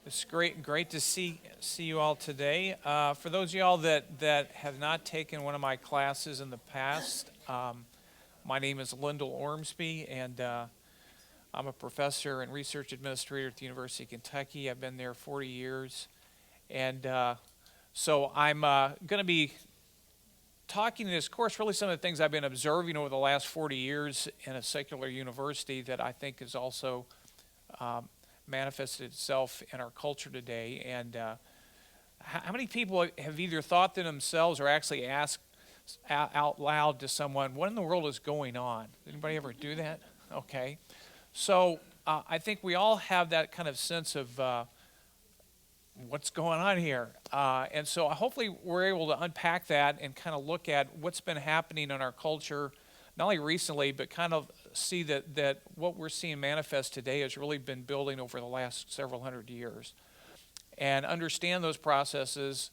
It's great to see you all today. For those of y'all that have not taken one of my classes in the past, my name is Lindell Ormsbee, and I'm a professor and research administrator at the University of Kentucky. I've been there 40 years, and so I'm going to be talking in this course really some of the things I've been observing over the last 40 years in a secular university that I think is also manifested itself in our culture today. And how many people have either thought to themselves or actually asked out loud to someone, what in the world is going on? Anybody ever do that? Okay. So I think we all have that kind of sense of what's going on here. And so hopefully we're able to unpack that and kind of look at what's been happening in our culture, not only recently, but kind of see that what we're seeing manifest today has really been building over the last several hundred years. And understand those processes,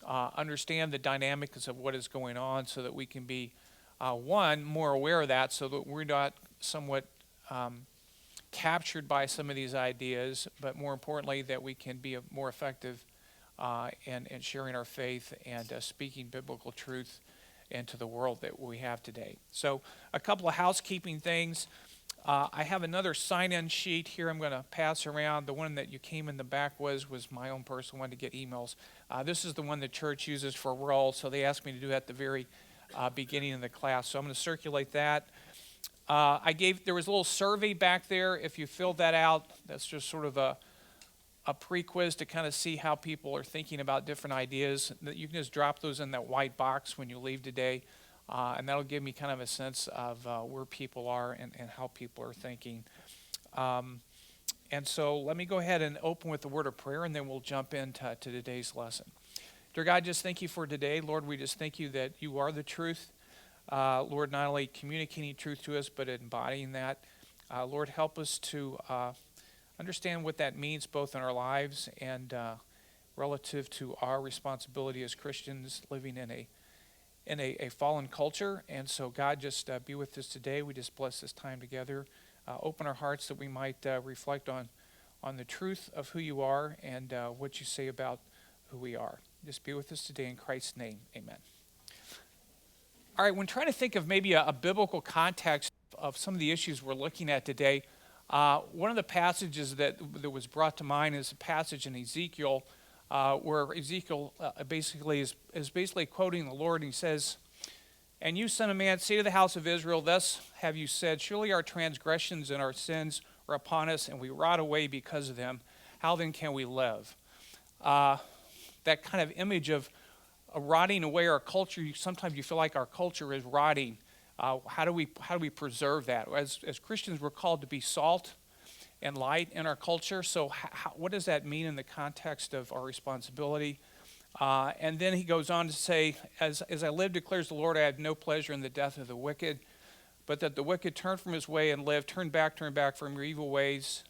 understand the dynamics of what is going on so that we can be, one, more aware of that so that we're not somewhat captured by some of these ideas, but more importantly, that we can be more effective in sharing our faith and speaking biblical truth into the world that we have today. So a couple of housekeeping things. I have another sign-in sheet here I'm going to pass around. The one that you came in the back was my own personal one to get emails. This is the one the church uses for roll, so they asked me to do that at the very beginning of the class. So I'm going to circulate that. There was a little survey back there. If you filled that out, that's just sort of a pre-quiz to kind of see how people are thinking about different ideas. You can just drop those in that white box when you leave today, and that'll give me kind of a sense of where people are and how people are thinking. And so let me go ahead and open with the word of prayer, and then we'll jump into today's lesson. Dear God, just thank you for today. Lord, we just thank you that you are the truth. Lord, not only communicating truth to us, but embodying that. Lord, help us to understand what that means both in our lives and relative to our responsibility as Christians living in a fallen culture. And so, God, just be with us today. We just bless this time together. Open our hearts that we might reflect on the truth of who you are and what you say about who we are. Just be with us today in Christ's name. Amen. All right, when trying to think of maybe a biblical context of some of the issues we're looking at today, one of the passages that was brought to mind is a passage in Ezekiel where Ezekiel basically is basically quoting the Lord, and he says, "And you, son of man, say to the house of Israel, thus have you said, surely our transgressions and our sins are upon us, and we rot away because of them. How then can we live?" That kind of image of rotting away our culture. Sometimes you feel like our culture is rotting. How do we preserve that? As Christians, we're called to be salt and light in our culture. So what does that mean in the context of our responsibility? And then he goes on to say, as I live, declares the Lord, I have no pleasure in the death of the wicked, but that the wicked turn from his way and live. Turn back from your evil ways.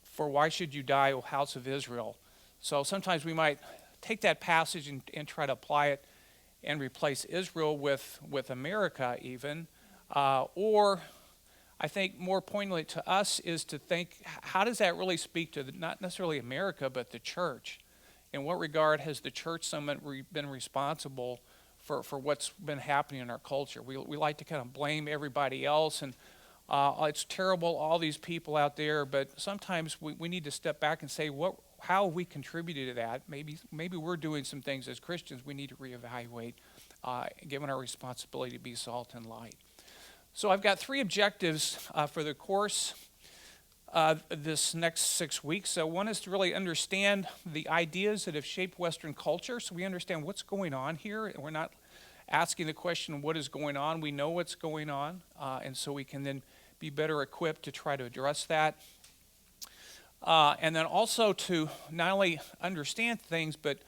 For why should you die, O house of Israel? So sometimes we might take that passage and try to apply it and replace Israel with America even. Or I think more poignantly to us is to think, how does that really speak to not necessarily America, but the church? In what regard has the church somewhat been responsible for what's been happening in our culture? We like to kind of blame everybody else, and it's terrible, all these people out there, but sometimes we need to step back and say, how have we contributed to that? Maybe we're doing some things as Christians we need to reevaluate, given our responsibility to be salt and light. So I've got 3 objectives for the course this next 6 weeks. So one is to really understand the ideas that have shaped Western culture, so we understand what's going on here, and we're not asking the question, what is going on? We know what's going on, and so we can then be better equipped to try to address that. And then also to not only understand things, but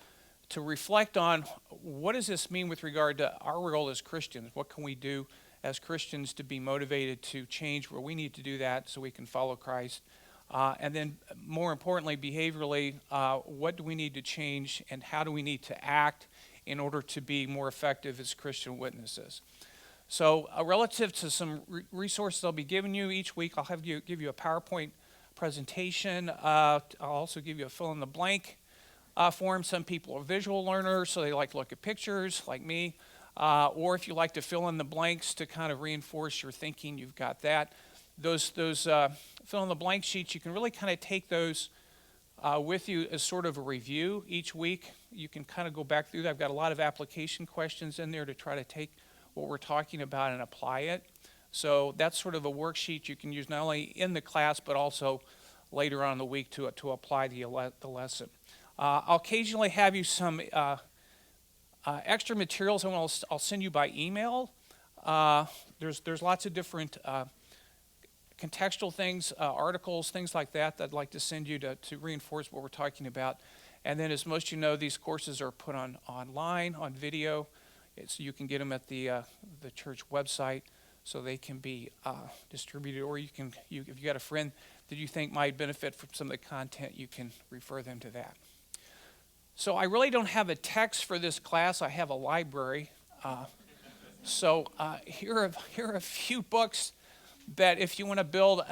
to reflect on what does this mean with regard to our role as Christians? What can we do as Christians to be motivated to change where we need to do that so we can follow Christ? And then more importantly, behaviorally, what do we need to change and how do we need to act in order to be more effective as Christian witnesses? So relative to some resources I'll be giving you each week, I'll give you a PowerPoint presentation. I'll also give you a fill-in-the-blank form. Some people are visual learners, so they like to look at pictures, like me. Or if you like to fill in the blanks to kind of reinforce your thinking, you've got that. Those fill-in-the-blank sheets, you can really kind of take those with you as sort of a review each week. You can kind of go back through that. I've got a lot of application questions in there to try to take what we're talking about and apply it. So that's sort of a worksheet you can use not only in the class but also later on in the week to apply the lesson. I'll occasionally have you some extra materials I'll send you by email. There's lots of different contextual things, articles, things like that I'd like to send you to reinforce what we're talking about. And then, as most of you know, these courses are put online, on video. You can get them at the church website, so they can be distributed. Or if you got a friend that you think might benefit from some of the content, you can refer them to that. So I really don't have a text for this class. I have a library. Here are a few books that if you want to build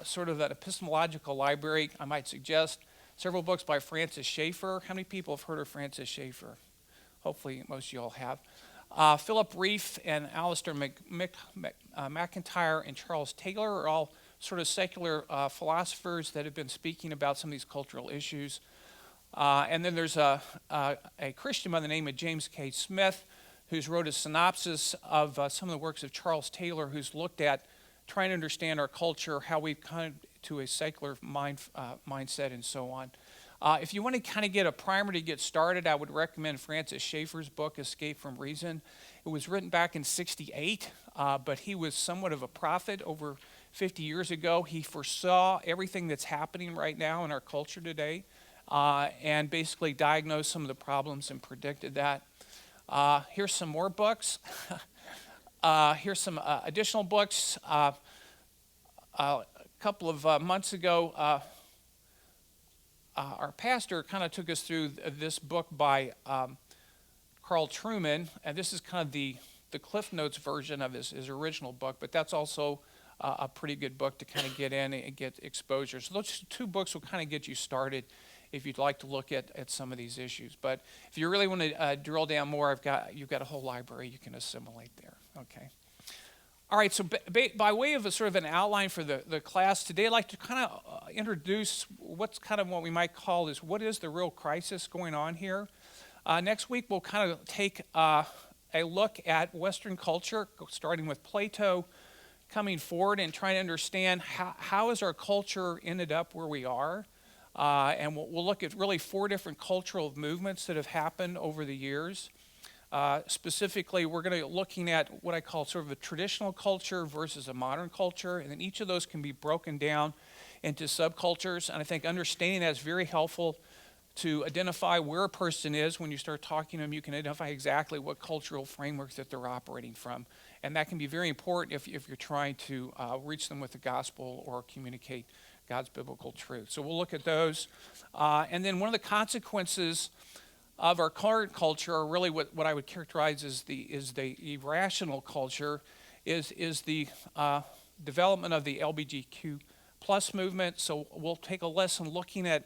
sort of an epistemological library, I might suggest several books by Francis Schaeffer. How many people have heard of Francis Schaeffer? Hopefully most of you all have. Philip Reef and Alistair McIntyre and Charles Taylor are all sort of secular philosophers that have been speaking about some of these cultural issues. And then there's a Christian by the name of James K. Smith, who's wrote a synopsis of some of the works of Charles Taylor, who's looked at trying to understand our culture, how we've come to a secular mindset, and so on. If you want to kind of get a primer to get started, I would recommend Francis Schaeffer's book, Escape from Reason. It was written back in '68, but he was somewhat of a prophet over 50 years ago. He foresaw everything that's happening right now in our culture today, and basically diagnosed some of the problems and predicted that. Here's some more books. Here's some additional books. A couple of months ago, our pastor kind of took us through this book by Carl Trueman, and this is kind of the Cliff Notes version of his original book, but that's also a pretty good book to kind of get in and get exposure. So those two books will kind of get you started if you'd like to look at some of these issues. But if you really want to drill down more, you've got a whole library you can assimilate there. Okay. All right, so by way of a sort of an outline for the class today, I'd like to kind of introduce what's kind of what we might call is what is the real crisis going on here. Next week, we'll kind of take a look at Western culture, starting with Plato, coming forward and trying to understand how has our culture ended up where we are. And we'll look at really 4 different cultural movements that have happened over the years. Specifically, we're going to be looking at what I call sort of a traditional culture versus a modern culture, and then each of those can be broken down into subcultures, and I think understanding that is very helpful to identify where a person is. When you start talking to them, you can identify exactly what cultural framework that they're operating from, and that can be very important if you're trying to reach them with the gospel or communicate God's biblical truth. So we'll look at those, and then one of the consequences of our current culture, or really what I would characterize as the irrational culture, is the development of the LGBTQ plus movement. So we'll take a lesson looking at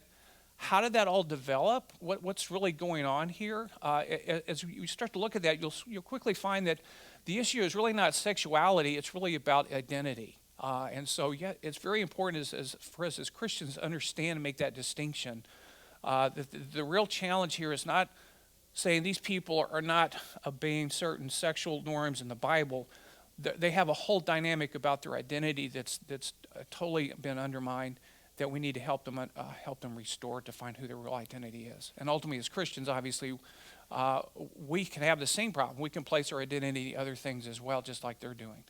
how did that all develop, what's really going on here. As you start to look at that, you'll quickly find that the issue is really not sexuality, it's really about identity. And so it's very important for us as Christians to understand and make that distinction. The real challenge here is not saying these people are not obeying certain sexual norms in the Bible. They have a whole dynamic about their identity that's totally been undermined, that we need to help them restore to find who their real identity is. And ultimately, as Christians, obviously, we can have the same problem. We can place our identity in other things as well, just like they're doing.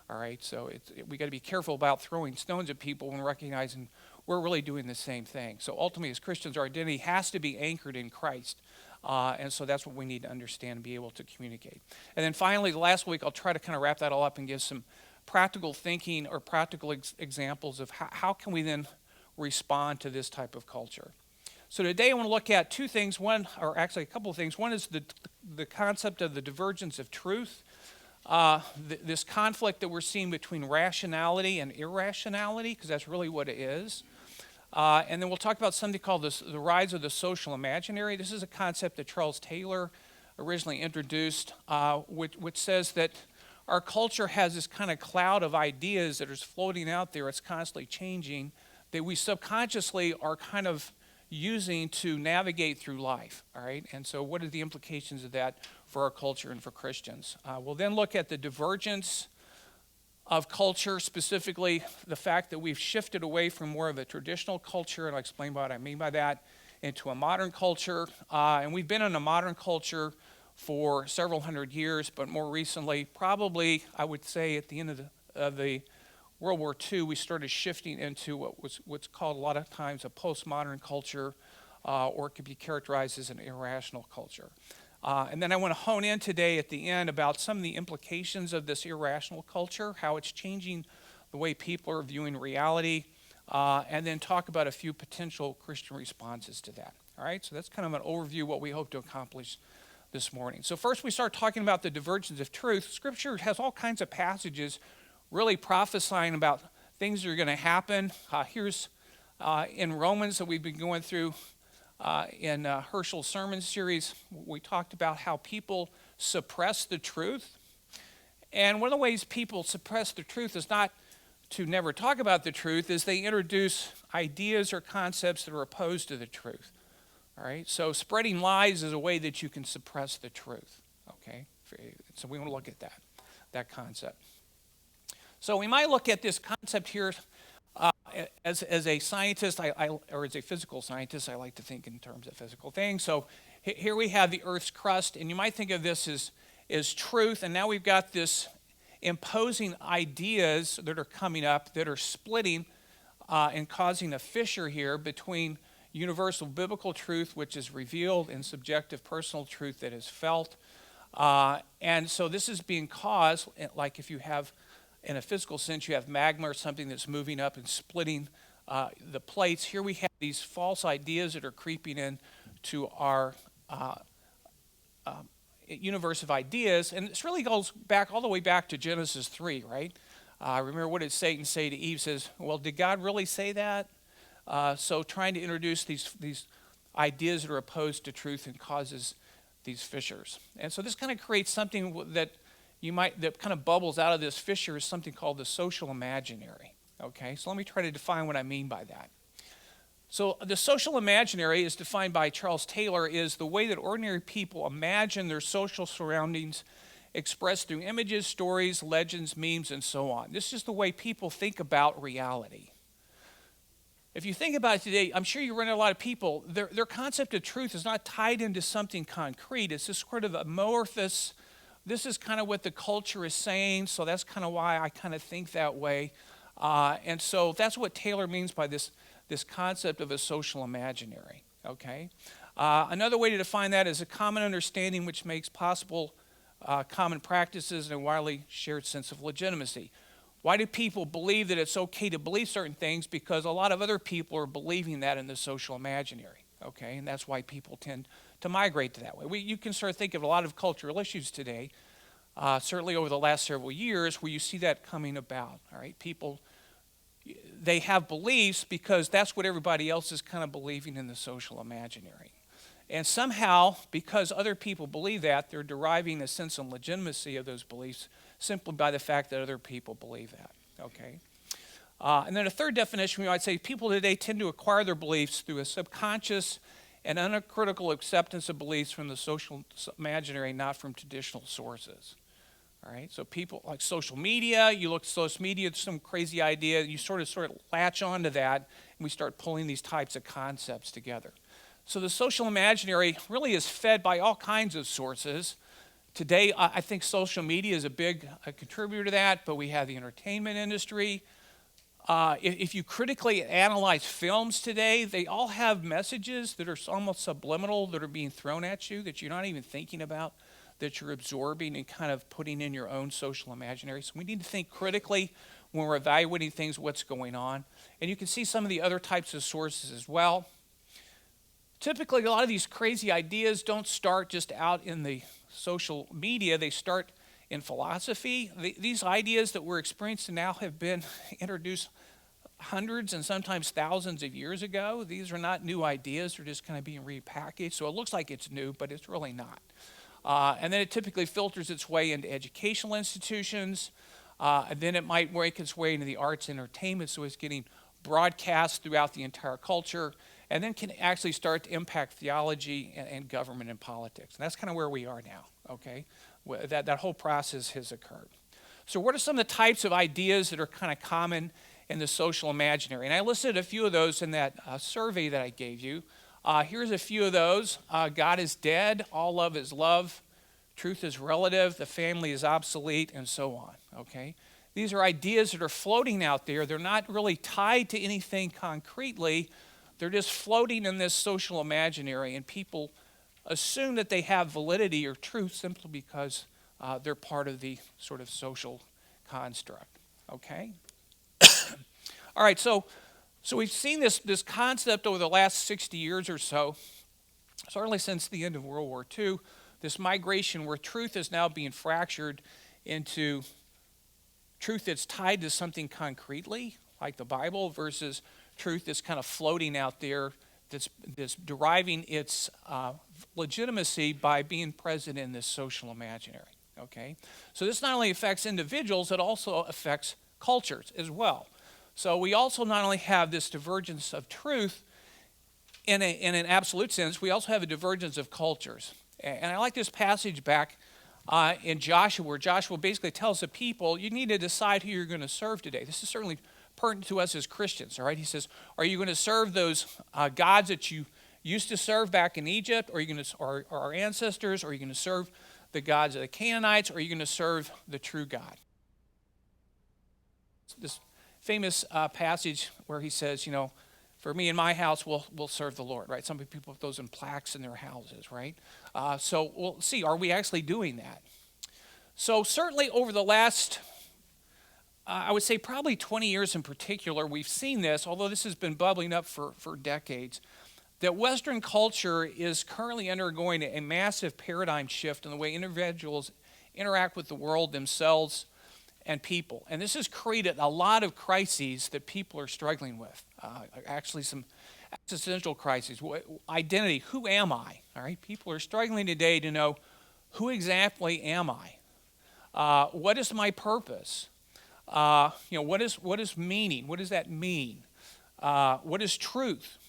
All right, so we got to be careful about throwing stones at people when recognizing we're really doing the same thing. So ultimately, as Christians, our identity has to be anchored in Christ. And so that's what we need to understand and be able to communicate. And then finally, last week, I'll try to kind of wrap that all up and give some practical thinking or practical examples of how can we then respond to this type of culture. So today I want to look at 2 things. One, or actually a couple of things. One is the concept of the divergence of truth. This conflict that we're seeing between rationality and irrationality, because that's really what it is. And then we'll talk about something called the rise of the social imaginary. This is a concept that Charles Taylor originally introduced, which says that our culture has this kind of cloud of ideas that is floating out there. It's constantly changing, that we subconsciously are kind of using to navigate through life, all right? And so what are the implications of that for our culture and for Christians? We'll then look at the divergence of culture, specifically the fact that we've shifted away from more of a traditional culture, and I'll explain what I mean by that, into a modern culture. And we've been in a modern culture for several hundred years, but more recently, probably I would say at the end of the World War II, we started shifting into what's called a lot of times a postmodern culture, or it could be characterized as an irrational culture. And then I want to hone in today at the end about some of the implications of this irrational culture, how it's changing the way people are viewing reality, and then talk about a few potential Christian responses to that. All right, so that's kind of an overview of what we hope to accomplish this morning. So first we start talking about the divergence of truth. Scripture has all kinds of passages really prophesying about things that are going to happen. Here's in Romans that we've been going through in Herschel's sermon series. We talked about how people suppress the truth. And one of the ways people suppress the truth is not to never talk about the truth, is they introduce ideas or concepts that are opposed to the truth. All right, so spreading lies is a way that you can suppress the truth. Okay, so we want to look at that concept. So we might look at this concept here as a scientist, or as a physical scientist. I like to think in terms of physical things. So here we have the Earth's crust, and you might think of this as truth. And now we've got this imposing ideas that are coming up that are splitting and causing a fissure here between universal biblical truth, which is revealed, and subjective personal truth that is felt. And so this is being caused, like if you have, in a physical sense, you have magma or something that's moving up and splitting the plates. Here we have these false ideas that are creeping in to our universe of ideas. And this really goes back all the way back to Genesis 3, right? Remember, what did Satan say to Eve? Says, well, did God really say that? So trying to introduce these ideas that are opposed to truth and causes these fissures. And so this kind of creates something that kind of bubbles out of this fissure, is something called the social imaginary. Okay, so let me try to define what I mean by that. So the social imaginary, is defined by Charles Taylor, is the way that ordinary people imagine their social surroundings expressed through images, stories, legends, memes, and so on. This is the way people think about reality. If you think about it today, I'm sure you run into a lot of people, their concept of truth is not tied into something concrete. It's this sort of amorphous, this is kind of what the culture is saying, so that's kind of why I kind of think that way. And so that's what Taylor means by this concept of a social imaginary, okay? Another way to define that is a common understanding which makes possible common practices and a widely shared sense of legitimacy. Why do people believe that it's okay to believe certain things? Because a lot of other people are believing that in the social imaginary, okay? And that's why people tend to migrate to that way. You can sort of think of a lot of cultural issues today, certainly over the last several years, where you see that coming about, all right? People, they have beliefs because that's what everybody else is kind of believing in the social imaginary. And somehow, because other people believe that, they're deriving a sense of legitimacy of those beliefs simply by the fact that other people believe that, okay? And then a third definition, we might say people today tend to acquire their beliefs through a subconscious and uncritical acceptance of beliefs from the social imaginary, not from traditional sources. All right, so people like social media, you look at social media, it's some crazy idea, you sort of latch onto that, and we start pulling these types of concepts together. So the social imaginary really is fed by all kinds of sources. Today, I think social media is a big contributor to that, but we have the entertainment industry. If you critically analyze films today, they all have messages that are almost subliminal that are being thrown at you that you're not even thinking about, that you're absorbing and kind of putting in your own social imaginary. So we need to think critically when we're evaluating things, what's going on. And you can see some of the other types of sources as well. Typically, a lot of these crazy ideas don't start just out in the social media. They start in philosophy. These ideas that we're experiencing now have been introduced hundreds and sometimes thousands of years ago. These are not new ideas. They're just kind of being repackaged. So it looks like it's new, but it's really not. And then it typically filters its way into educational institutions. And then it might work its way into the arts and entertainment, so it's getting broadcast throughout the entire culture, and then can actually start to impact theology and government and politics. And that's kind of where we are now, okay? That whole process has occurred. So what are some of the types of ideas that are kind of common in the social imaginary? And I listed a few of those in that survey that I gave you. Here's a few of those. God is dead, all love is love, truth is relative, the family is obsolete, and so on, okay? These are ideas that are floating out there. They're not really tied to anything concretely. They're just floating in this social imaginary, and people assume that they have validity or truth simply because they're part of the sort of social construct, okay? All right, so we've seen this concept over the last 60 years or so, certainly since the end of World War II, this migration where truth is now being fractured into truth that's tied to something concretely, like the Bible, versus truth that's kind of floating out there, that's deriving its legitimacy by being present in this social imaginary, okay? So this not only affects individuals, it also affects cultures as well. So we also not only have this divergence of truth in an absolute sense, we also have a divergence of cultures. And I like this passage back in Joshua, where Joshua basically tells the people, you need to decide who you're going to serve today. This is certainly pertinent to us as Christians, all right? He says, are you going to serve those gods that you used to serve back in Egypt, or are you going to, or our ancestors, or are you going to serve the gods of the Canaanites, or are you going to serve the true God? This famous passage where he says, for me and my house, we'll serve the Lord, right? Some people put those in plaques in their houses, right? So we'll see, are we actually doing that? So certainly over the last, I would say probably 20 years in particular, we've seen this, although this has been bubbling up for decades, that Western culture is currently undergoing a massive paradigm shift in the way individuals interact with the world, themselves, and people. And this has created a lot of crises that people are struggling with. Actually some existential crises. Identity, who am I? All right, people are struggling today to know, who exactly am I? What is my purpose? What is meaning? What does that mean? What is truth?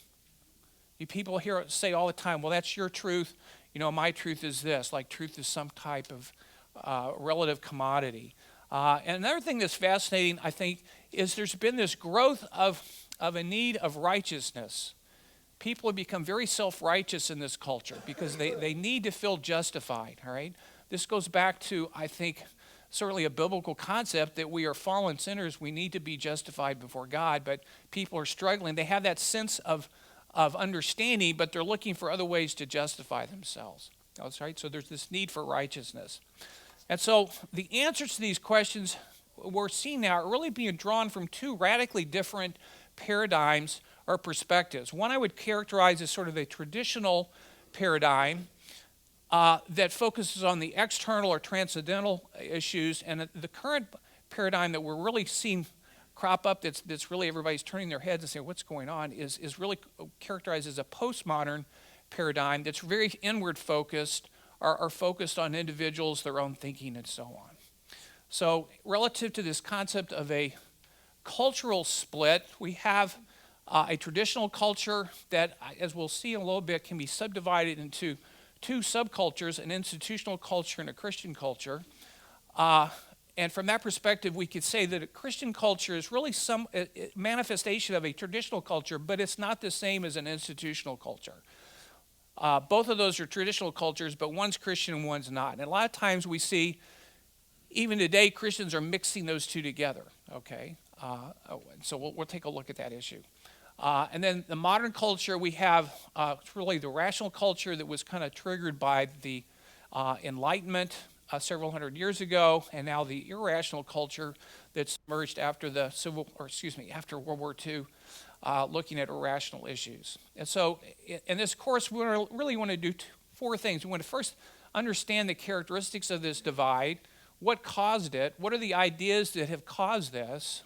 People hear it say all the time, well, that's your truth. My truth is this. Like truth is some type of relative commodity. And another thing that's fascinating, I think, is there's been this growth of a need of righteousness. People have become very self-righteous in this culture because they need to feel justified, all right? This goes back to, I think, certainly a biblical concept that we are fallen sinners. We need to be justified before God, but people are struggling. They have that sense of understanding, but they're looking for other ways to justify themselves. That's right. So there's this need for righteousness. And so the answers to these questions we're seeing now are really being drawn from two radically different paradigms or perspectives. One I would characterize as sort of a traditional paradigm that focuses on the external or transcendental issues, and the current paradigm that we're really seeing crop up that's really everybody's turning their heads and saying what's going on is really characterized as a postmodern paradigm that's very inward focused, are focused on individuals, their own thinking, and so on. So relative to this concept of a cultural split, we have a traditional culture that, as we'll see in a little bit, can be subdivided into two subcultures, an institutional culture and a Christian culture. And from that perspective, we could say that a Christian culture is really some manifestation of a traditional culture, but it's not the same as an institutional culture. Both of those are traditional cultures, but one's Christian and one's not. And a lot of times we see, even today, Christians are mixing those two together, okay? So we'll take a look at that issue. And then the modern culture, we have really the rational culture that was kind of triggered by the Enlightenment several hundred years ago, and now the irrational culture that's emerged after after World War II, looking at irrational issues. And so in this course, we really want to do four things. We want to first understand the characteristics of this divide, what caused it, what are the ideas that have caused this.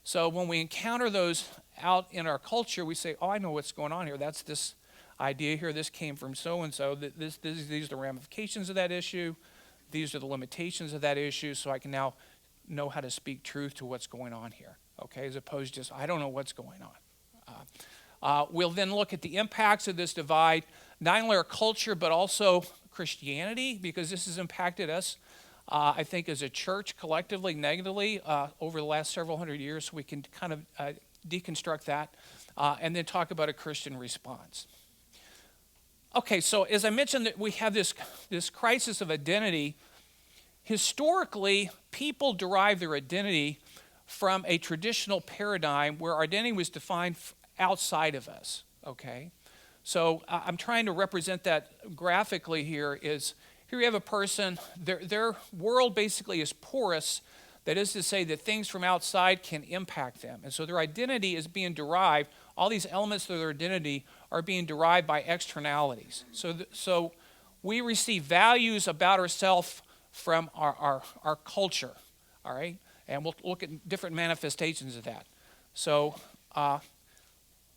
So when we encounter those out in our culture, we say, oh, I know what's going on here. That's this idea here. This came from so-and-so. These are the ramifications of that issue. These are the limitations of that issue, so I can now know how to speak truth to what's going on here, okay, as opposed to just, I don't know what's going on. We'll then look at the impacts of this divide, not only our culture, but also Christianity, because this has impacted us, I think, as a church collectively, negatively, over the last several hundred years, so we can kind of deconstruct that, and then talk about a Christian response. Okay, so as I mentioned, that we have this crisis of identity. Historically, people derive their identity from a traditional paradigm where our identity was defined outside of us, okay? So I'm trying to represent that graphically here. Here you have a person, their world basically is porous. That is to say that things from outside can impact them. And so their identity is being derived, all these elements of their identity are being derived by externalities. So we receive values about ourselves from our culture, all right? And we'll look at different manifestations of that. So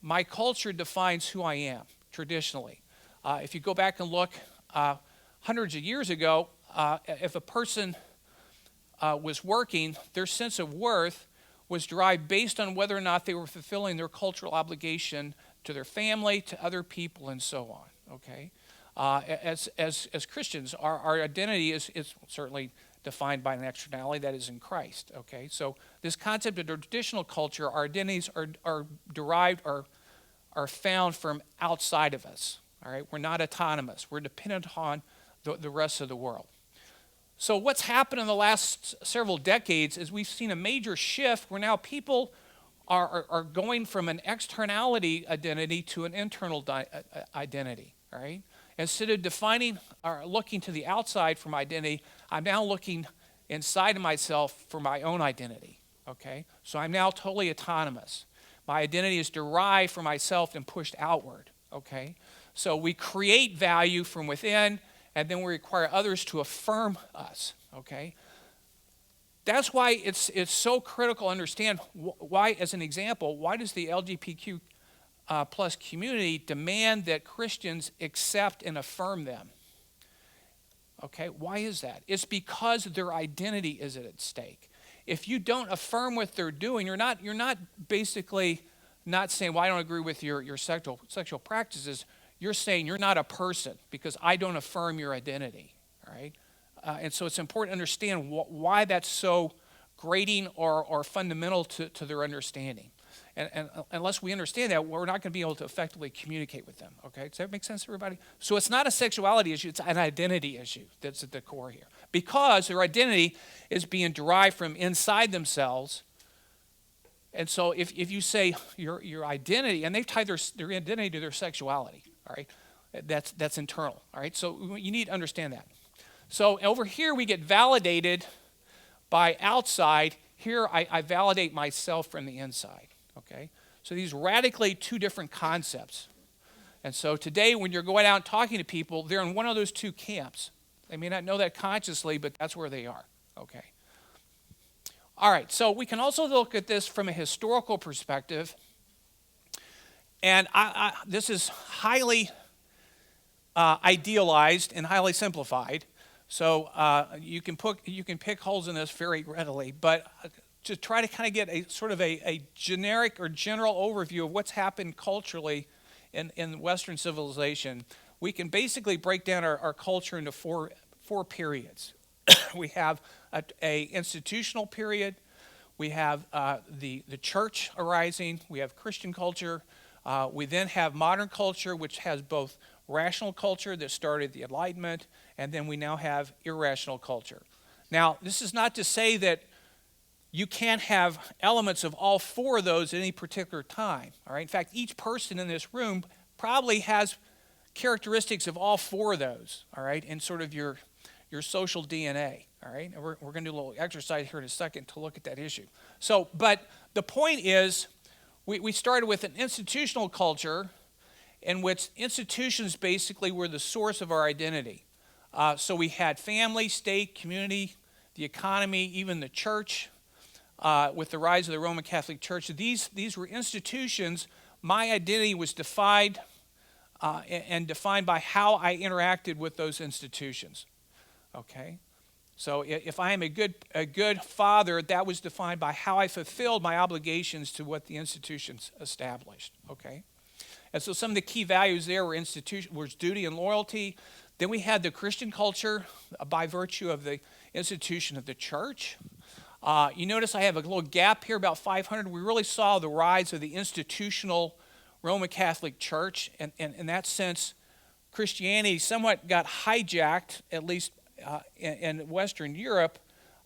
my culture defines who I am, traditionally. If you go back and look hundreds of years ago, if a person was working, their sense of worth was derived based on whether or not they were fulfilling their cultural obligation to their family, to other people, and so on, okay? As Christians, our identity is certainly defined by an externality that is in Christ, okay? So this concept of traditional culture, our identities are derived, are found from outside of us, all right? We're not autonomous. We're dependent upon the rest of the world. So what's happened in the last several decades is we've seen a major shift where now people are going from an externality identity to an internal identity, all right? Instead of defining or looking to the outside for my identity, I'm now looking inside of myself for my own identity, okay? So I'm now totally autonomous. My identity is derived from myself and pushed outward, okay? So we create value from within, and then we require others to affirm us, okay? That's why it's so critical to understand why, as an example, why does the LGBTQ plus community demand that Christians accept and affirm them? Okay, why is that? It's because their identity is at stake. If you don't affirm what they're doing, you're not basically not saying, well, I don't agree with your sexual practices. You're saying you're not a person because I don't affirm your identity, all right? And so it's important to understand why that's so grating or fundamental to their understanding. And unless we understand that, we're not going to be able to effectively communicate with them, okay? Does that make sense to everybody? So it's not a sexuality issue, it's an identity issue that's at the core here. Because their identity is being derived from inside themselves. And so if you say your identity, and they've tied their identity to their sexuality, all right? That's internal, all right? So you need to understand that. So over here we get validated by outside. Here I validate myself from the inside, okay? So these radically two different concepts. And so today when you're going out and talking to people, they're in one of those two camps. They may not know that consciously, but that's where they are, okay? All right, so we can also look at this from a historical perspective. And this is highly idealized and highly simplified. So you can pick holes in this very readily. But to try to kind of get a sort of a generic or general overview of what's happened culturally in Western civilization, we can basically break down our culture into four periods. We have a institutional period. We have the church arising. We have Christian culture. We then have modern culture, which has both rational culture that started the Enlightenment, and then we now have irrational culture. Now, this is not to say that you can't have elements of all four of those at any particular time. All right. In fact, each person in this room probably has characteristics of all four of those. All right, in sort of your social DNA. All right, and we're going to do a little exercise here in a second to look at that issue. So, but the point is, we started with an institutional culture in which institutions basically were the source of our identity. So we had family, state, community, the economy, even the church. with the rise of the Roman Catholic Church. These were institutions. My identity was defined and defined by how I interacted with those institutions. Okay? So if I am a good father, that was defined by how I fulfilled my obligations to what the institutions established. Okay? And so some of the key values there were duty and loyalty. Then we had the Christian culture by virtue of the institution of the church. You notice I have a little gap here, about 500. We really saw the rise of the institutional Roman Catholic Church. And in that sense, Christianity somewhat got hijacked, at least in Western Europe,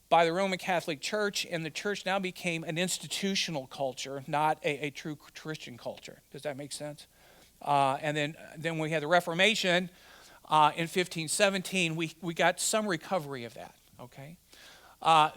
by the Roman Catholic Church, and the church now became an institutional culture, not a true Christian culture. Does that make sense? And then we had the Reformation in 1517. We got some recovery of that. Okay.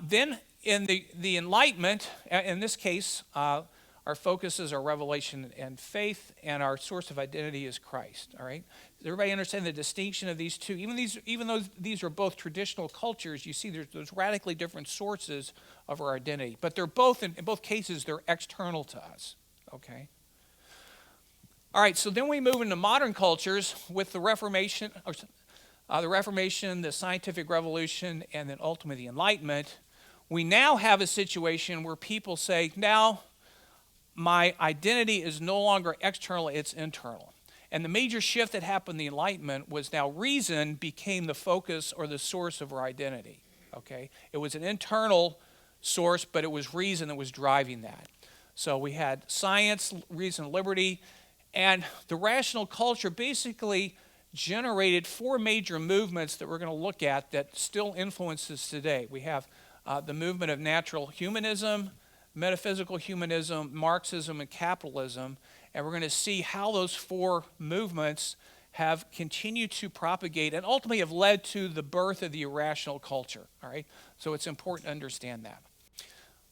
Then in the Enlightenment, in this case, our focuses are revelation and faith, and our source of identity is Christ. All right. Does everybody understand the distinction of these two? Even though these are both traditional cultures, you see there's radically different sources of our identity. But they're both, in both cases, they're external to us. Okay. All right. So then we move into modern cultures with the Reformation, the Scientific Revolution, and then ultimately the Enlightenment. We now have a situation where people say, now my identity is no longer external, it's internal. And the major shift that happened in the Enlightenment was now reason became the focus or the source of our identity. Okay? It was an internal source, but it was reason that was driving that. So we had science, reason, liberty, and the rational culture basically generated four major movements that we're going to look at that still influences today. We have the movement of natural humanism, metaphysical humanism, Marxism, and capitalism, and we're going to see how those four movements have continued to propagate and ultimately have led to the birth of the irrational culture. All right, so it's important to understand that.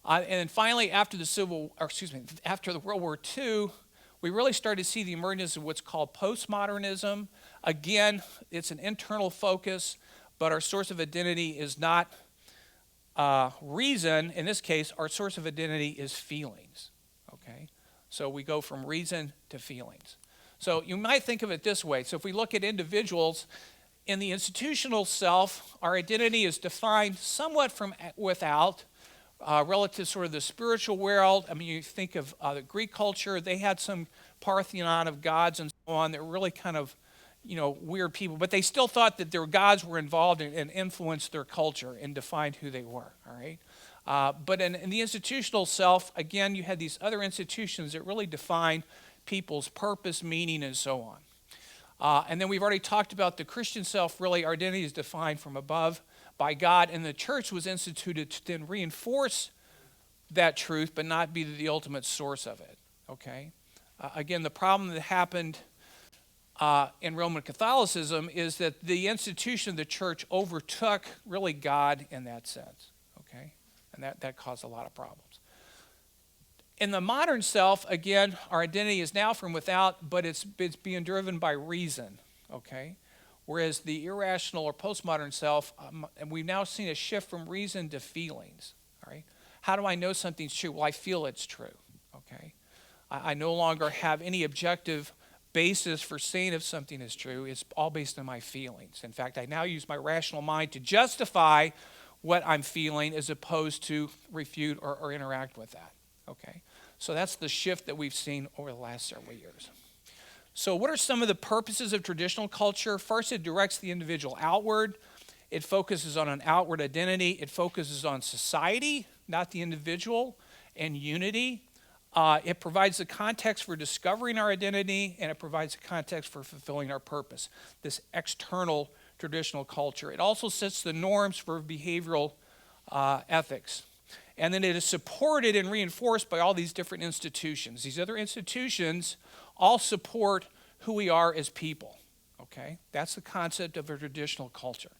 And then finally, after the World War II, we really started to see the emergence of what's called postmodernism. Again, it's an internal focus, but our source of identity is not reason. In this case, our source of identity is feelings. Okay, so we go from reason to feelings. So you might think of it this way. So if we look at individuals in the institutional self, our identity is defined somewhat from without, relative sort of the spiritual world. I mean, you think of the Greek culture, they had some Parthenon of gods and so on. They're really kind of, weird people, but they still thought that their gods were involved and influenced their culture and defined who they were, all right? But in the institutional self, again, you had these other institutions that really defined people's purpose, meaning, and so on. And then we've already talked about the Christian self. Really, our identity is defined from above by God, and the church was instituted to then reinforce that truth, but not be the ultimate source of it, okay? Again, the problem that happened in Roman Catholicism is that the institution of the church overtook really God in that sense, okay? And that caused a lot of problems. In the modern self, again, our identity is now from without, but it's being driven by reason, okay? Whereas the irrational or postmodern self, and we've now seen a shift from reason to feelings, all right? How do I know something's true? Well, I feel it's true, okay? I no longer have any objective basis for saying if something is true. It's all based on my feelings. In fact, I now use my rational mind to justify what I'm feeling as opposed to refute or interact with that. Okay, so that's the shift that we've seen over the last several years. So what are some of the purposes of traditional culture? First, it directs the individual outward. It focuses on an outward identity. It focuses on society, not the individual, and unity. It provides the context for discovering our identity, and it provides a context for fulfilling our purpose, this external traditional culture. It also sets the norms for behavioral ethics. And then it is supported and reinforced by all these different institutions. These other institutions all support who we are as people, okay? That's the concept of a traditional culture.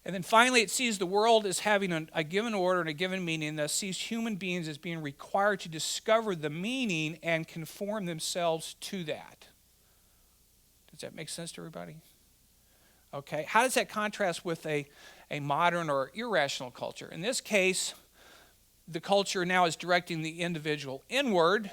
And then finally, it sees the world as having a given order and a given meaning, thus sees human beings as being required to discover the meaning and conform themselves to that. Does that make sense to everybody? Okay, how does that contrast with a modern or irrational culture? In this case, the culture now is directing the individual inward.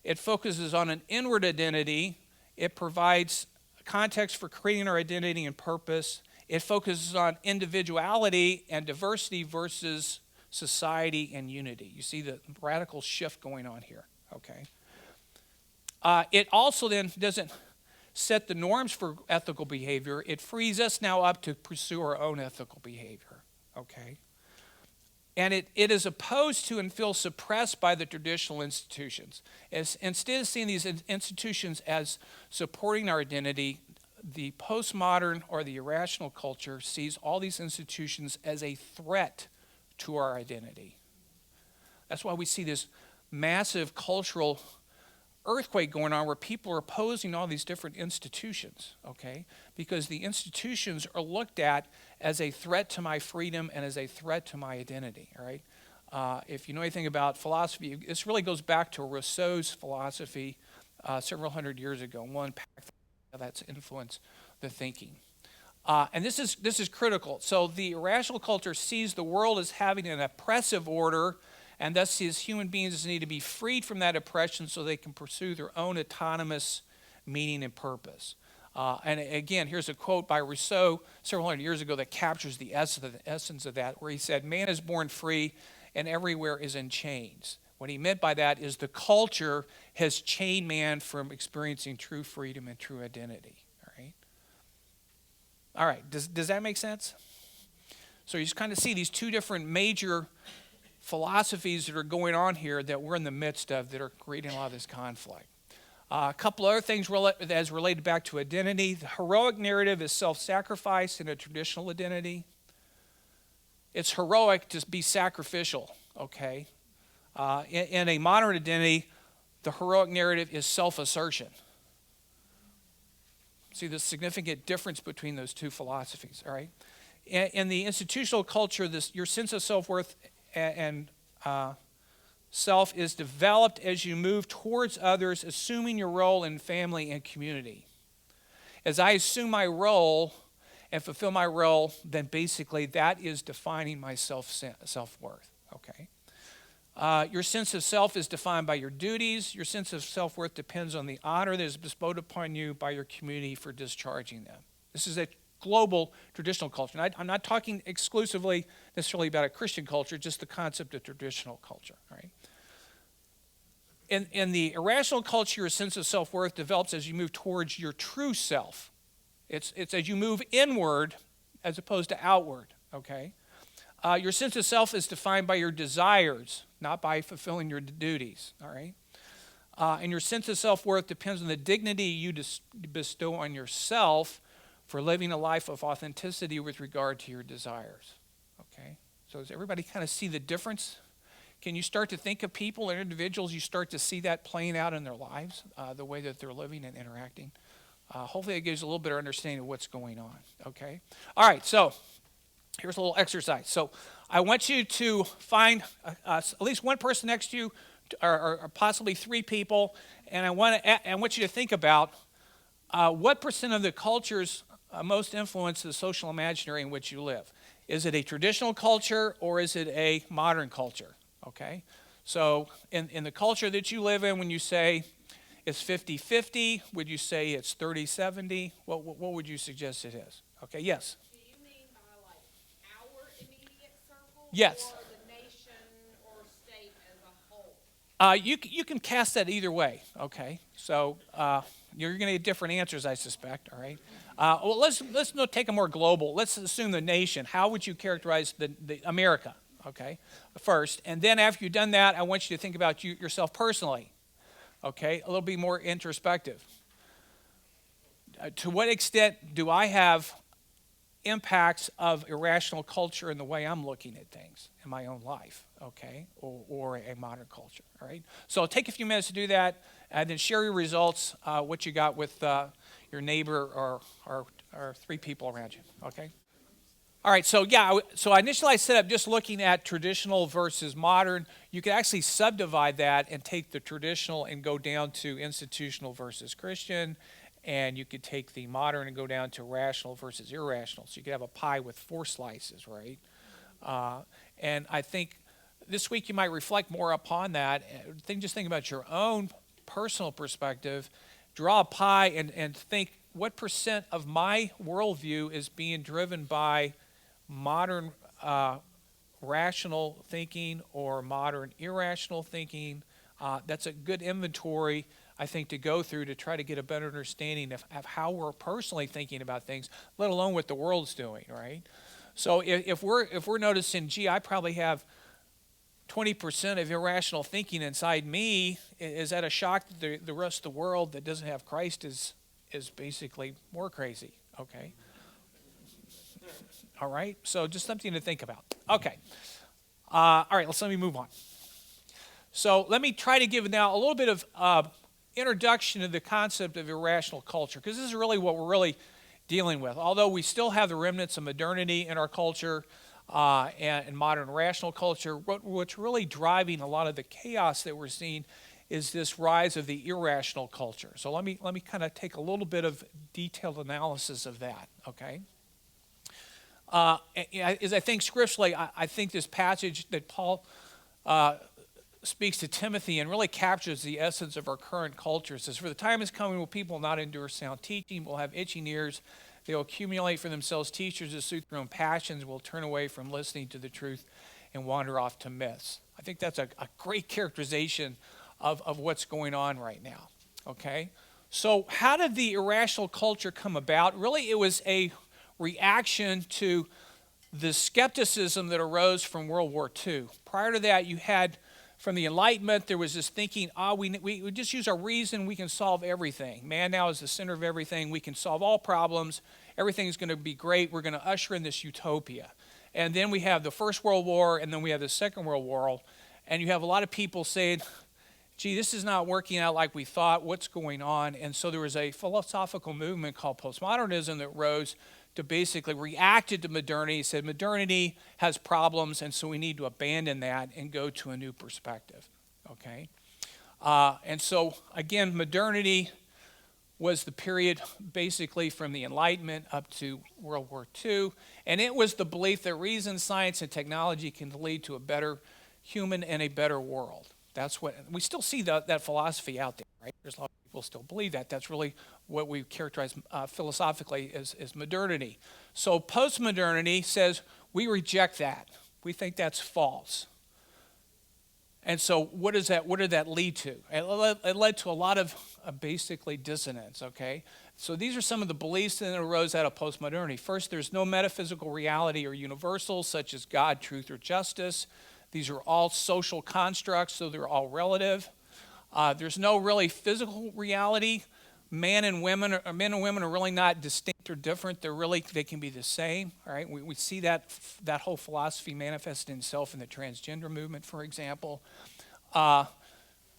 It focuses on an inward identity. It provides context for creating our identity and purpose. It focuses on individuality and diversity versus society and unity. You see the radical shift going on here, okay? It also then doesn't set the norms for ethical behavior. It frees us now up to pursue our own ethical behavior, okay? And it is opposed to and feels suppressed by the traditional institutions. Instead of seeing these institutions as supporting our identity, the postmodern or the irrational culture sees all these institutions as a threat to our identity. That's why we see this massive cultural earthquake going on where people are opposing all these different institutions, okay? Because the institutions are looked at as a threat to my freedom and as a threat to my identity, all right? If you know anything about philosophy, this really goes back to Rousseau's philosophy several hundred years ago, one that's influenced the thinking. And this is critical. So the irrational culture sees the world as having an oppressive order, and thus sees human beings need to be freed from that oppression so they can pursue their own autonomous meaning and purpose. And again, here's a quote by Rousseau several hundred years ago that captures the essence of that, where he said, "Man is born free and everywhere is in chains." What he meant by that is the culture has chained man from experiencing true freedom and true identity. All right, does that make sense? So you just kind of see these two different major philosophies that are going on here that we're in the midst of that are creating a lot of this conflict. A couple other things as related back to identity. The heroic narrative is self-sacrifice in a traditional identity. It's heroic to be sacrificial, okay? In a modern identity, the heroic narrative is self-assertion. See the significant difference between those two philosophies, all right? In the institutional culture, your sense of self-worth and self is developed as you move towards others, assuming your role in family and community. As I assume my role and fulfill my role, then basically that is defining my self-worth, okay? Your sense of self is defined by your duties. Your sense of self-worth depends on the honor that is bestowed upon you by your community for discharging them. This is a global traditional culture. And I'm not talking exclusively necessarily about a Christian culture, just the concept of traditional culture, right? In the irrational culture, your sense of self-worth develops as you move towards your true self. It's as you move inward as opposed to outward, okay? Your sense of self is defined by your desires, not by fulfilling your duties, all right? And your sense of self-worth depends on the dignity you bestow on yourself for living a life of authenticity with regard to your desires, okay? So does everybody kind of see the difference? Can you start to think of people and individuals, you start to see that playing out in their lives, the way that they're living and interacting? Hopefully it gives a little bit of understanding of what's going on, okay? All right, so here's a little exercise. So I want you to find at least one person next to you, or possibly three people, and I want you to think about what percent of the cultures most influence the social imaginary in which you live. Is it a traditional culture or is it a modern culture? Okay, so in the culture that you live in, when you say it's 50-50, would you say it's 30-70? What would you suggest it is? Okay, yes. Yes. Or the nation or state as a whole? You can cast that either way, okay? So you're going to get different answers, I suspect, all right? Well, let's take a more global. Let's assume the nation. How would you characterize the America, okay, first? And then after you've done that, I want you to think about yourself personally, okay? A little bit more introspective. To what extent do I have impacts of irrational culture in the way I'm looking at things in my own life, okay, or a modern culture, all right? So take a few minutes to do that, and then share your results, what you got with your neighbor or three people around you, okay? All right, so initially I set up just looking at traditional versus modern. You could actually subdivide that and take the traditional and go down to institutional versus Christian, and you could take the modern and go down to rational versus irrational. So you could have a pie with 4 slices, right? And I think this week you might reflect more upon that. Just think about your own personal perspective. Draw a pie and think what percent of my worldview is being driven by modern rational thinking or modern irrational thinking. That's a good inventory, I think, to go through to try to get a better understanding of how we're personally thinking about things, let alone what the world's doing, right? So if we're noticing, gee, I probably have 20% of irrational thinking inside me, is that a shock that the rest of the world that doesn't have Christ is basically more crazy, okay? All right, so just something to think about. Okay, all right, let me move on. So let me try to give now a little bit of introduction to the concept of irrational culture, because this is really what we're really dealing with. Although we still have the remnants of modernity in our culture and modern rational culture, what's really driving a lot of the chaos that we're seeing is this rise of the irrational culture. So let me kind of take a little bit of detailed analysis of that, okay? As I think scripturally, I think this passage that Paul speaks to Timothy and really captures the essence of our current culture. It says, for the time is coming when people will not endure sound teaching, will have itching ears. They will accumulate for themselves teachers to suit their own passions, will turn away from listening to the truth and wander off to myths. I think that's a great characterization of what's going on right now, okay? So how did the irrational culture come about? Really, it was a reaction to the skepticism that arose from World War II. Prior to that, you had, from the Enlightenment, there was this thinking, we just use our reason, we can solve everything. Man now is the center of everything. We can solve all problems. Everything's going to be great. We're going to usher in this utopia. And then we have the First World War, and then we have the Second World War. And you have a lot of people saying, gee, this is not working out like we thought. What's going on? And so there was a philosophical movement called postmodernism that rose to basically reacted to modernity, said modernity has problems, and so we need to abandon that and go to a new perspective, okay? And so, again, modernity was the period basically from the Enlightenment up to World War II, and it was the belief that reason, science, and technology can lead to a better human and a better world. That's what, we still see that philosophy out there, right? There's a lot of people still believe that. That's really what we characterize philosophically as modernity. So postmodernity says we reject that. We think that's false. And so what did that lead to? It led to a lot of basically dissonance, okay? So these are some of the beliefs that arose out of postmodernity. First, there's no metaphysical reality or universals such as God, truth, or justice. These are all social constructs, so they're all relative. There's no really physical reality. Men and women are really not distinct or different. They can be the same. All right, we see that whole philosophy manifest itself in the transgender movement, for example. The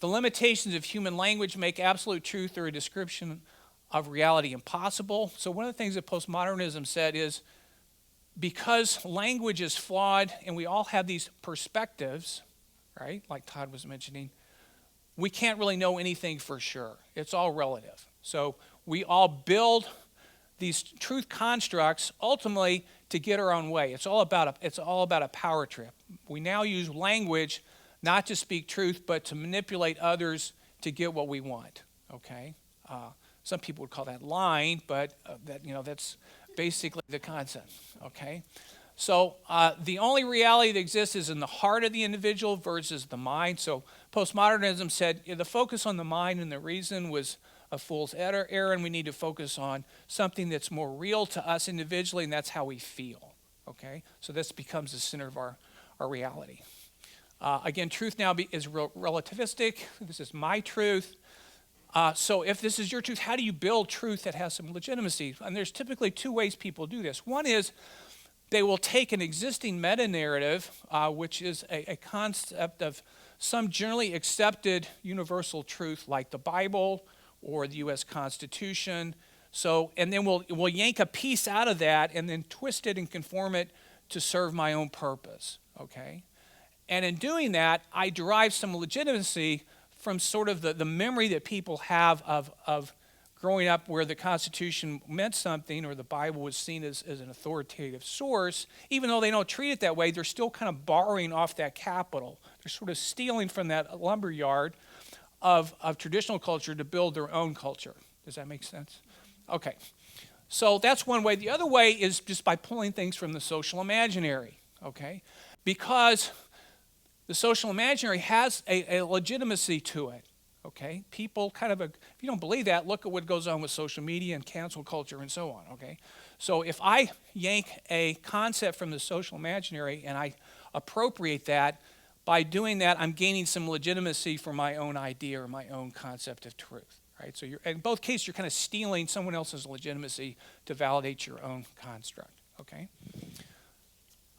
limitations of human language make absolute truth or a description of reality impossible. So one of the things that postmodernism said is, because language is flawed and we all have these perspectives, right, like Todd was mentioning, we can't really know anything for sure. It's all relative. So we all build these truth constructs ultimately to get our own way. It's all about a power trip. We now use language not to speak truth, but to manipulate others to get what we want. Okay, some people would call that lying, but that's basically the concept. Okay, so the only reality that exists is in the heart of the individual versus the mind. So postmodernism said the focus on the mind and the reason was a fool's error, and we need to focus on something that's more real to us individually, and that's how we feel. Okay, so this becomes the center of our reality. Again, truth now is relativistic. This is my truth. So if this is your truth, how do you build truth that has some legitimacy? And there's typically two ways people do this. One is they will take an existing meta-narrative, which is a concept of some generally accepted universal truth like the Bible or the U.S. Constitution. So, and then we'll yank a piece out of that and then twist it and conform it to serve my own purpose, okay? And in doing that, I derive some legitimacy from sort of the memory that people have of growing up where the Constitution meant something or the Bible was seen as an authoritative source, even though they don't treat it that way, they're still kind of borrowing off that capital. They're sort of stealing from that lumberyard of traditional culture to build their own culture. Does that make sense? Okay. So that's one way. The other way is just by pulling things from the social imaginary, okay? Because the social imaginary has a legitimacy to it. Okay, people kind of, if you don't believe that, look at what goes on with social media and cancel culture and so on, okay? So if I yank a concept from the social imaginary and I appropriate that, by doing that, I'm gaining some legitimacy for my own idea or my own concept of truth, right? So in both cases, you're kind of stealing someone else's legitimacy to validate your own construct, okay?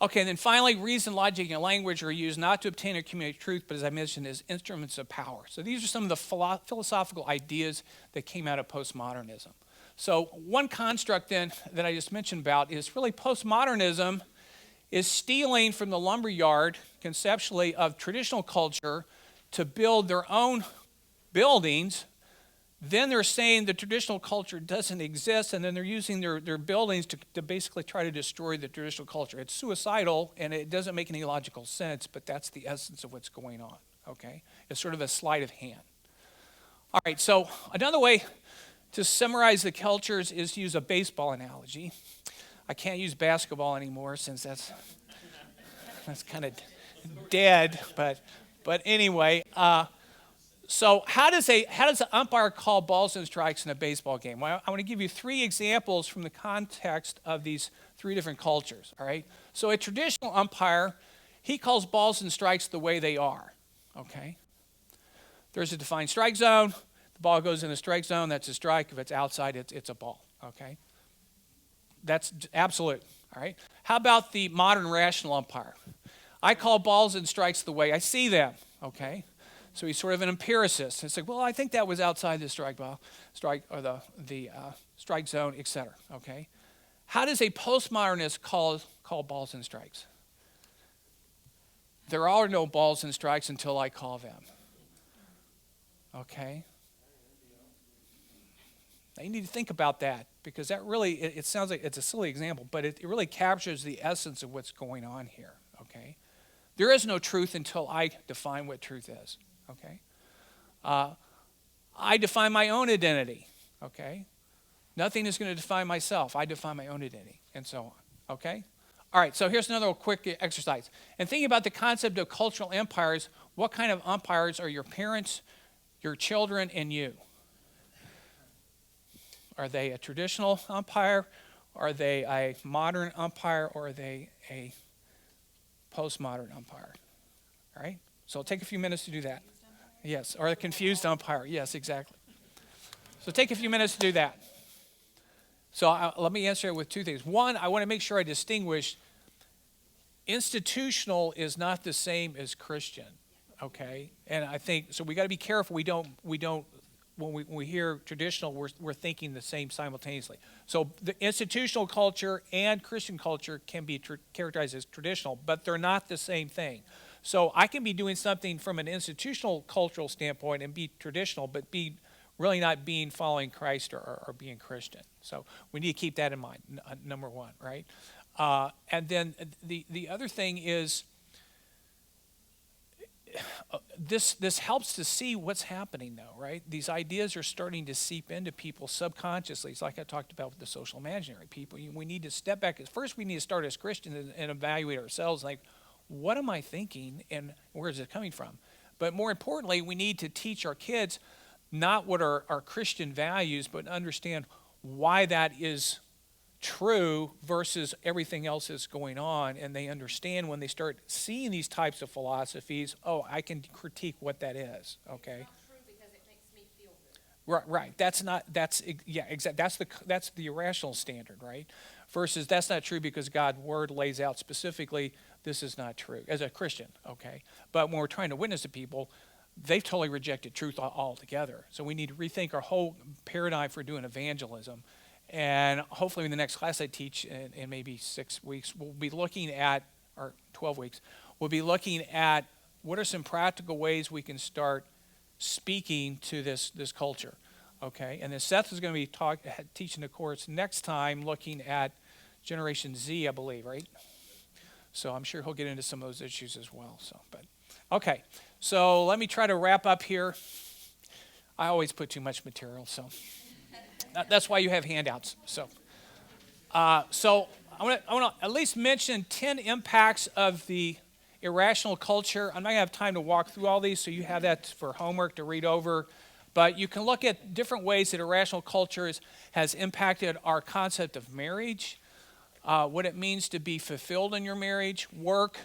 Okay, and then finally, reason, logic, and language are used not to obtain or communicate truth, but as I mentioned, as instruments of power. So these are some of the philosophical ideas that came out of postmodernism. So one construct then that I just mentioned about is really postmodernism is stealing from the lumberyard conceptually of traditional culture to build their own buildings. Then they're saying the traditional culture doesn't exist, and then they're using their buildings to basically try to destroy the traditional culture. It's suicidal, and it doesn't make any logical sense, but that's the essence of what's going on, okay? It's sort of a sleight of hand. All right, so another way to summarize the cultures is to use a baseball analogy. I can't use basketball anymore since that's kind of dead, but anyway, so how does an umpire call balls and strikes in a baseball game? Well, I want to give you 3 examples from the context of these 3 different cultures, all right? So a traditional umpire, he calls balls and strikes the way they are, okay? There's a defined strike zone. The ball goes in the strike zone, that's a strike. If it's outside, it's a ball, okay? That's absolute, all right? How about the modern rational umpire? I call balls and strikes the way I see them, okay? So he's sort of an empiricist. It's like, well, I think that was outside the strike or the strike zone, et cetera, okay? How does a postmodernist call balls and strikes? There are no balls and strikes until I call them, okay? Now you need to think about that because that really, it sounds like it's a silly example, but it really captures the essence of what's going on here, okay? There is no truth until I define what truth is. Okay, I define my own identity. Okay, nothing is going to define myself. I define my own identity, and so on. Okay, all right. So here's another quick exercise. And thinking about the concept of cultural empires, what kind of umpires are your parents, your children, and you? Are they a traditional umpire? Are they a modern umpire? Or are they a postmodern umpire? All right. So it'll take a few minutes to do that. Yes, or a confused umpire. Yes, exactly. So take a few minutes to do that. So let me answer it with 2 things. One, I want to make sure I distinguish institutional is not the same as Christian, okay? And I think, so we got to be careful we don't when we hear traditional, we're thinking the same simultaneously. So the institutional culture and Christian culture can be characterized as traditional, but they're not the same thing. So I can be doing something from an institutional cultural standpoint and be traditional, but be really not being following Christ or being Christian. So we need to keep that in mind, number one, right? And then the other thing is this helps to see what's happening though, right? These ideas are starting to seep into people subconsciously. It's like I talked about with the social imaginary people. We need to step back. First, we need to start as Christians and evaluate ourselves like, what am I thinking and where is it coming from? But more importantly, we need to teach our kids not what are our Christian values, but understand why that is true versus everything else that's going on. And they understand when they start seeing these types of philosophies, oh, I can critique what that is, okay? It's not true because it makes me feel good. Right. That's the irrational standard, right? Versus that's not true because God's word lays out specifically this is not true as a Christian, okay? But when we're trying to witness to people, they've totally rejected truth altogether. So we need to rethink our whole paradigm for doing evangelism. And hopefully in the next class I teach in maybe 6 weeks, we'll be looking at, or 12 weeks, we'll be looking at what are some practical ways we can start speaking to this culture. Okay, and then Seth is going to be teaching the course next time, looking at Generation Z, I believe, right? So I'm sure he'll get into some of those issues as well. Okay, so let me try to wrap up here. I always put too much material, so that's why you have handouts. So I want to at least mention 10 impacts of the irrational culture. I'm not going to have time to walk through all these, so you have that for homework to read over. But you can look at different ways that irrational culture has impacted our concept of marriage, what it means to be fulfilled in your marriage, work,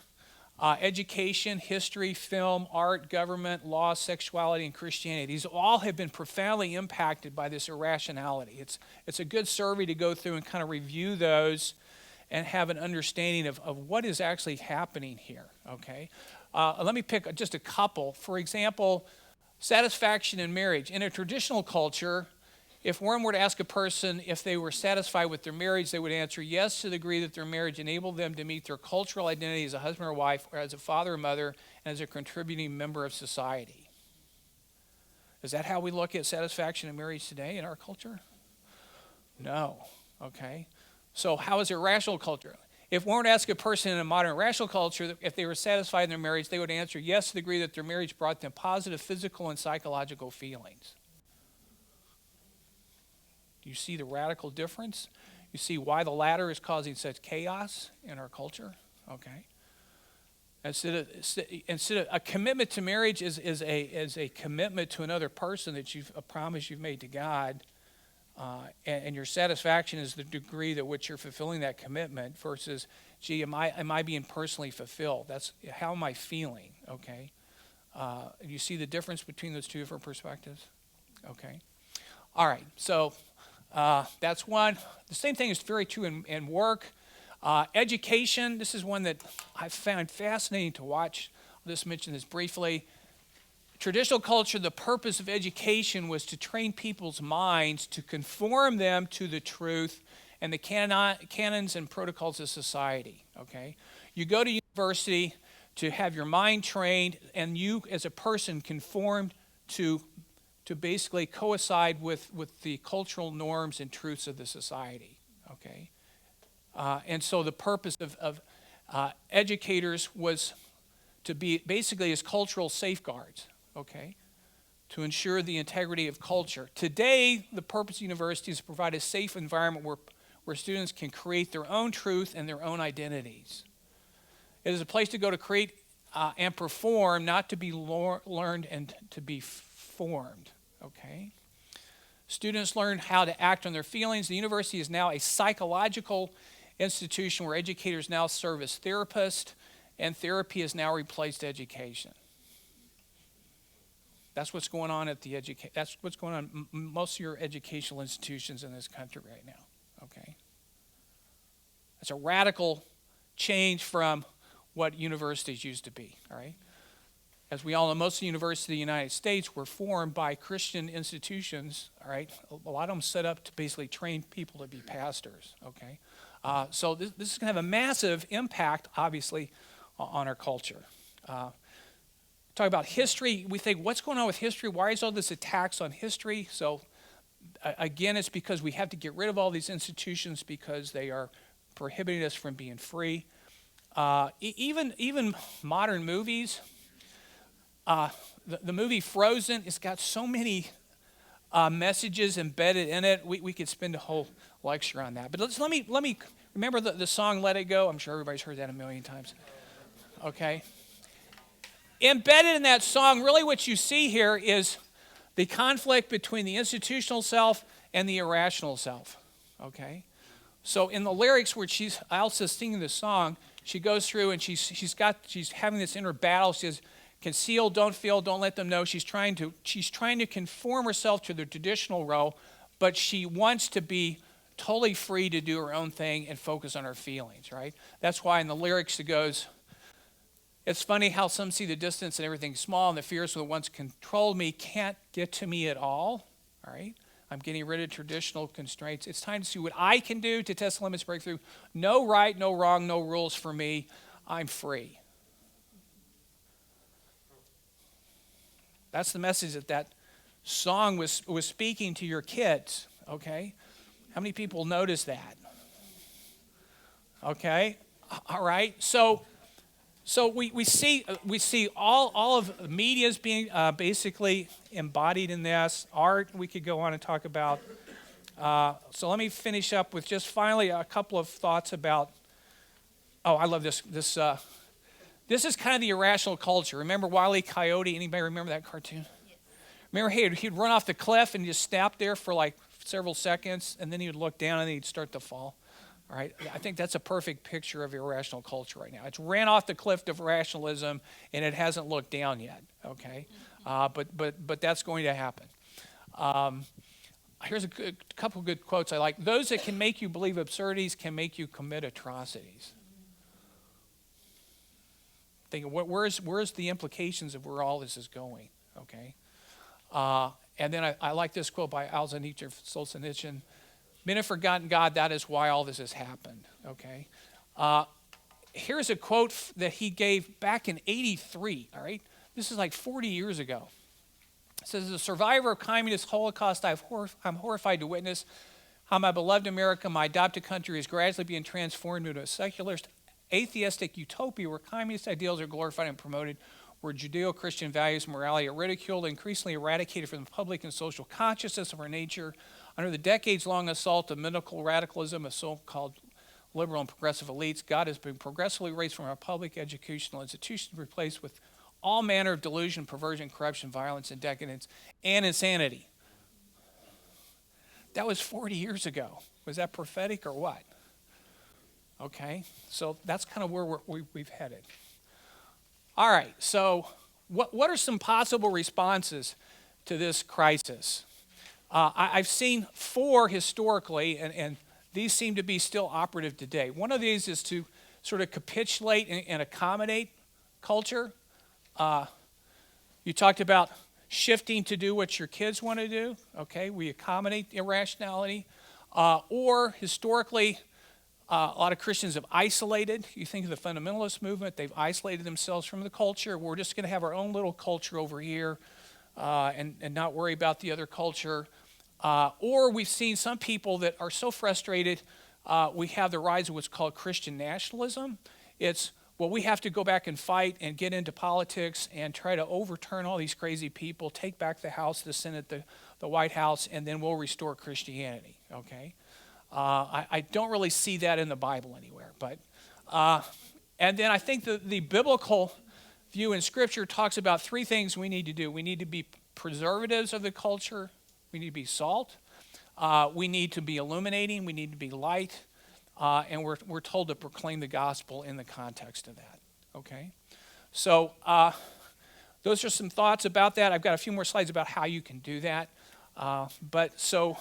education, history, film, art, government, law, sexuality, and Christianity. These all have been profoundly impacted by this irrationality. It's a good survey to go through and kind of review those and have an understanding of what is actually happening here, okay? Let me pick just a couple. For example, satisfaction in marriage. In a traditional culture, if one were to ask a person if they were satisfied with their marriage, they would answer yes to the degree that their marriage enabled them to meet their cultural identity as a husband or wife, or as a father or mother, and as a contributing member of society. Is that how we look at satisfaction in marriage today in our culture? No. Okay. So how is irrational culture? If one were to ask a person in a modern rational culture if they were satisfied in their marriage, they would answer yes to the degree that their marriage brought them positive physical and psychological feelings. Do you see the radical difference? You see why the latter is causing such chaos in our culture? Okay. Instead of a commitment to marriage is a commitment to another person that a promise you've made to God. And your satisfaction is the degree to which you're fulfilling that commitment versus, gee, am I being personally fulfilled? That's how am I feeling? Okay, you see the difference between those two different perspectives? Okay, all right. So that's one. The same thing is very true in work, education. This is one that I found fascinating to watch. I'll just mention this briefly. Traditional culture, the purpose of education was to train people's minds to conform them to the truth and the canons and protocols of society. Okay, you go to university to have your mind trained, and you, as a person, conformed to basically coincide with the cultural norms and truths of the society. Okay, and so the purpose of educators was to be basically as cultural safeguards. Okay, to ensure the integrity of culture. Today, the purpose of university is to provide a safe environment where students can create their own truth and their own identities. It is a place to go to create and perform, not to be learned and to be formed. Okay, students learn how to act on their feelings. The university is now a psychological institution where educators now serve as therapists, and therapy has now replaced education. That's what's going on that's what's going on in most of your educational institutions in this country right now. Okay, that's a radical change from what universities used to be. All right, as we all know, most of the universities in the United States were formed by Christian institutions. All right, a lot of them set up to basically train people to be pastors. Okay, so this is going to have a massive impact, obviously, on our culture. Talk about history. We think, what's going on with history? Why is all this attacks on history? So, again, it's because we have to get rid of all these institutions because they are prohibiting us from being free. Even modern movies. The movie Frozen, it's got so many messages embedded in it. We could spend a whole lecture on that. But let me remember the song "Let It Go." I'm sure everybody's heard that a million times. Okay. Embedded in that song, really what you see here is the conflict between the institutional self and the irrational self. Okay? So in the lyrics where Elsa's singing the song, she goes through and she's having this inner battle. She says, conceal, don't feel, don't let them know. She's trying to conform herself to the traditional role, but she wants to be totally free to do her own thing and focus on her feelings, right? That's why in the lyrics it goes, it's funny how some see the distance and everything small, and the fears of the ones controlled me can't get to me at all right? I'm getting rid of traditional constraints. It's time to see what I can do to test the limits, break through. No right, no wrong, no rules for me. I'm free. That's the message that song was speaking to your kids, okay? How many people notice that? Okay, all right. So we see all of media is being basically embodied in this. Art, we could go on and talk about. So let me finish up with just finally a couple of thoughts about. Oh, I love this. This is kind of the irrational culture. Remember Wile E. Coyote? Anybody remember that cartoon? Yes. Remember he'd run off the cliff and just snap there for like several seconds, and then he would look down and he'd start to fall. All right, I think that's a perfect picture of irrational culture right now. It's ran off the cliff of rationalism, and it hasn't looked down yet. Okay, but that's going to happen. Here's a couple good quotes I like. Those that can make you believe absurdities can make you commit atrocities. Thinking, where's the implications of where all this is going? Okay, and then I like this quote by Solzhenitsyn. Men have forgotten God, that is why all this has happened, okay? Here's a quote that he gave back in 83, all right? This is like 40 years ago. It says, as a survivor of communist Holocaust, I'm horrified to witness how my beloved America, my adopted country, is gradually being transformed into a secularist, atheistic utopia where communist ideals are glorified and promoted, where Judeo-Christian values and morality are ridiculed and increasingly eradicated from the public and social consciousness of our nature. Under the decades-long assault of mythical radicalism of so-called liberal and progressive elites, God has been progressively erased from our public educational institutions, replaced with all manner of delusion, perversion, corruption, violence, and decadence, and insanity. That was 40 years ago. Was that prophetic or what? Okay, so that's kind of where we've headed. All right, so what are some possible responses to this crisis? I've seen 4 historically, and these seem to be still operative today. One of these is to sort of capitulate and accommodate culture. You talked about shifting to do what your kids want to do. Okay, we accommodate irrationality. Or historically, a lot of Christians have isolated. You think of the fundamentalist movement, they've isolated themselves from the culture. We're just going to have our own little culture over here and not worry about the other culture. Or we've seen some people that are so frustrated, we have the rise of what's called Christian nationalism. It's, well, we have to go back and fight and get into politics and try to overturn all these crazy people, take back the House, the Senate, the White House, and then we'll restore Christianity, okay? I don't really see that in the Bible anywhere. But and then I think the biblical view in Scripture talks about 3 things we need to do. We need to be preservatives of the culture. We need to be salt. We need to be illuminating. We need to be light. And we're told to proclaim the gospel in the context of that. Okay? So those are some thoughts about that. I've got a few more slides about how you can do that. But so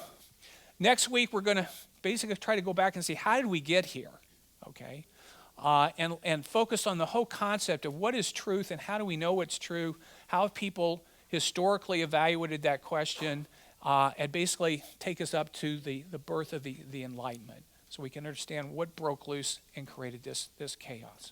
next week we're going to basically try to go back and see how did we get here, okay? And focus on the whole concept of what is truth and how do we know what's true, how have people historically evaluated that question, and basically take us up to the birth of the Enlightenment so we can understand what broke loose and created this chaos.